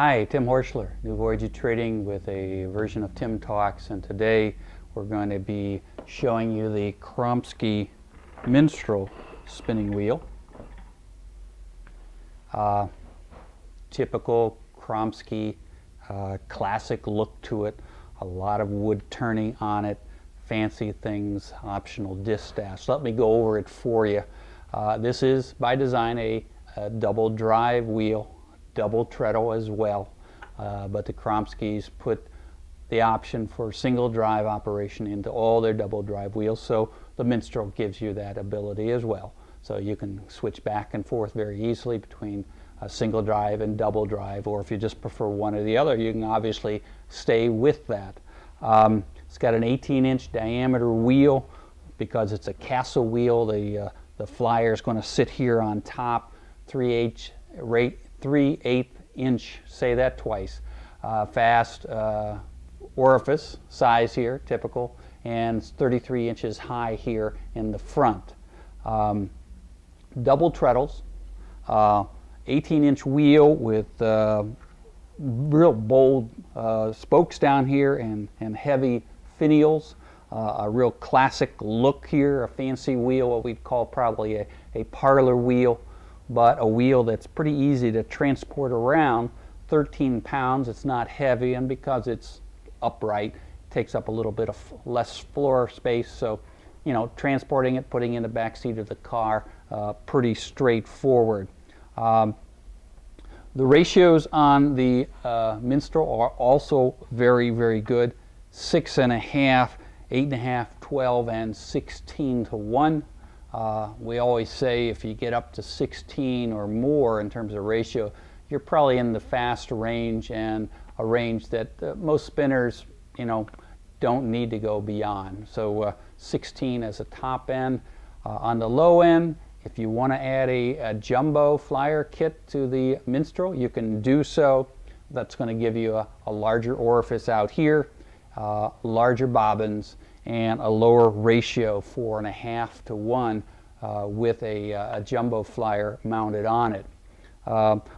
Hi, Tim Horschler, New Voyage of Trading with a version of Tim Talks, and today we're going to be showing you the Kromski Minstrel spinning wheel. Typical Kromski, classic look to it, a lot of wood turning on it, fancy things, optional distaffs. Let me go over it for you. This is by design a double drive wheel, double treadle as well, but the Kromskis put the option for single drive operation into all their double drive wheels, so the Minstrel gives you that ability as well. So you can switch back and forth very easily between a single drive and double drive, or if you just prefer one or the other, you can obviously stay with that. It's got an 18-inch diameter wheel. Because it's a castle wheel, the flyer is going to sit here on top, 3/8 inch, say that twice, fast orifice size here, typical, and 33 inches high here in the front. Double treadles, 18-inch wheel with real bold spokes down here and heavy finials. A real classic look here, a fancy wheel, what we'd call probably a parlor wheel, but a wheel that's pretty easy to transport around. 13 pounds, it's not heavy, and because it's upright, it takes up a little bit of less floor space, so you know, transporting it, putting it in the back seat of the car, pretty straightforward. The ratios on the Minstrel are also very, very good. 6.5, 8.5, 12, and 16 to 1. We always say if you get up to 16 or more in terms of ratio, you're probably in the fast range, and a range that most spinners, you know, don't need to go beyond. So 16 as a top end. On the low end, if you want to add a jumbo flyer kit to the Minstrel, you can do so. That's going to give you a larger orifice out here, larger bobbins, and a lower ratio, 4.5 to 1, with a jumbo flyer mounted on it.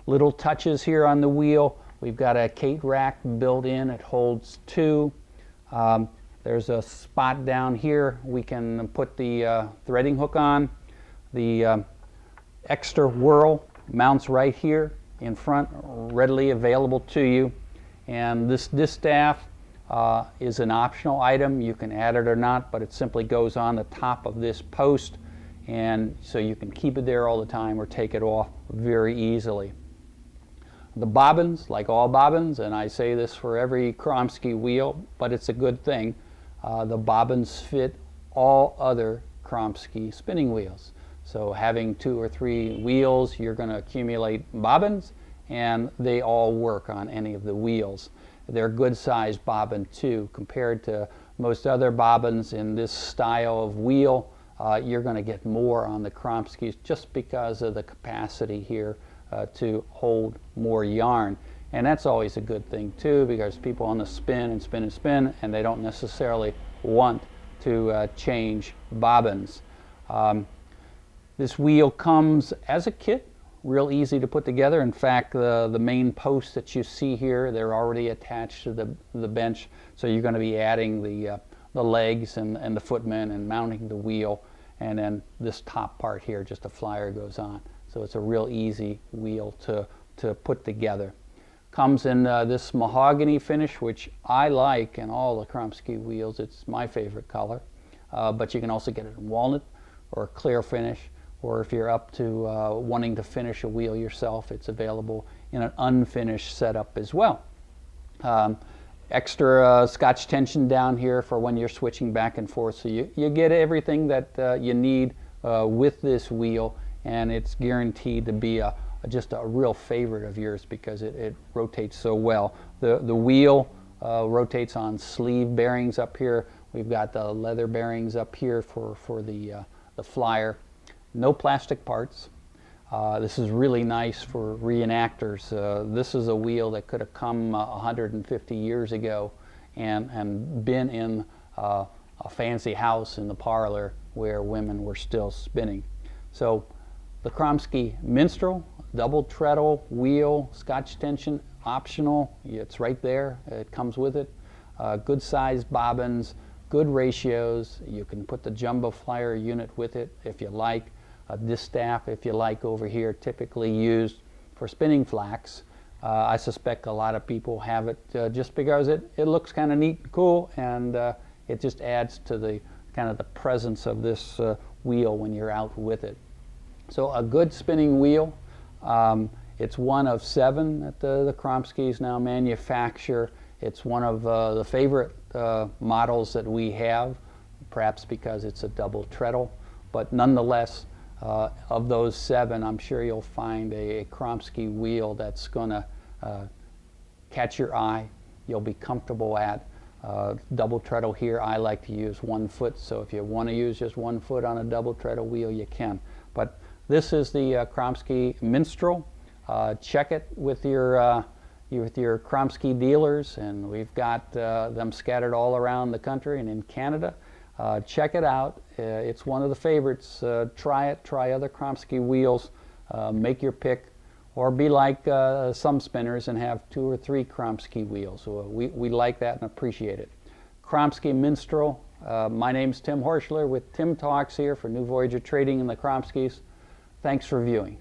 Little touches here on the wheel. We've got a Kate rack built in. It holds 2. There's a spot down here we can put the threading hook on. The extra whirl mounts right here in front, readily available to you. And this distaff is an optional item. You can add it or not, but it simply goes on the top of this post, and so you can keep it there all the time or take it off very easily. The bobbins, like all bobbins, and I say this for every Kromski wheel, but it's a good thing, the bobbins fit all other Kromski spinning wheels. So having 2 or 3 wheels, you're going to accumulate bobbins, and they all work on any of the wheels. They're good sized bobbin too. Compared to most other bobbins in this style of wheel, you're going to get more on the Kromskis just because of the capacity here to hold more yarn. And that's always a good thing too, because people on the spin and spin and spin, and they don't necessarily want to change bobbins. This wheel comes as a kit, real easy to put together. In fact, the main posts that you see here, they're already attached to the bench, so you're going to be adding the legs and the footmen and mounting the wheel, and then this top part here, just a flyer goes on. So it's a real easy wheel to put together. Comes in this mahogany finish, which I like in all the Kromski wheels. It's my favorite color, but you can also get it in walnut or clear finish, or if you're up to wanting to finish a wheel yourself, it's available in an unfinished setup as well. Extra Scotch tension down here for when you're switching back and forth, so you get everything that you need with this wheel, and it's guaranteed to be just a real favorite of yours because it rotates so well. The wheel rotates on sleeve bearings up here. We've got the leather bearings up here for the flyer. No plastic parts. This is really nice for reenactors. This is a wheel that could have come 150 years ago and been in a fancy house in the parlor where women were still spinning. So the Kromski Minstrel, double treadle wheel, Scotch tension, optional. It's right there. It comes with it. Good sized bobbins, good ratios. You can put the jumbo flyer unit with it if you like. This staff, if you like, over here, typically used for spinning flax. I suspect a lot of people have it just because it looks kind of neat and cool, and it just adds to the kind of the presence of this wheel when you're out with it. So a good spinning wheel. It's one of 7 that the Kromskis now manufacture. It's one of the favorite models that we have, perhaps because it's a double treadle, but nonetheless, of those 7, I'm sure you'll find a Kromski wheel that's going to catch your eye, you'll be comfortable at. Double treadle here, I like to use 1 foot, so if you want to use just 1 foot on a double treadle wheel, you can. But this is the Kromski Minstrel. Check it with your Kromski dealers, and we've got them scattered all around the country and in Canada. Check it out. It's one of the favorites. Try it. Try other Kromski wheels. Make your pick, or be like some spinners and have 2 or 3 Kromski wheels. We like that and appreciate it. Kromski Minstrel. My name's Tim Horschler with Tim Talks here for New Voyager Trading and the Kromskis. Thanks for viewing.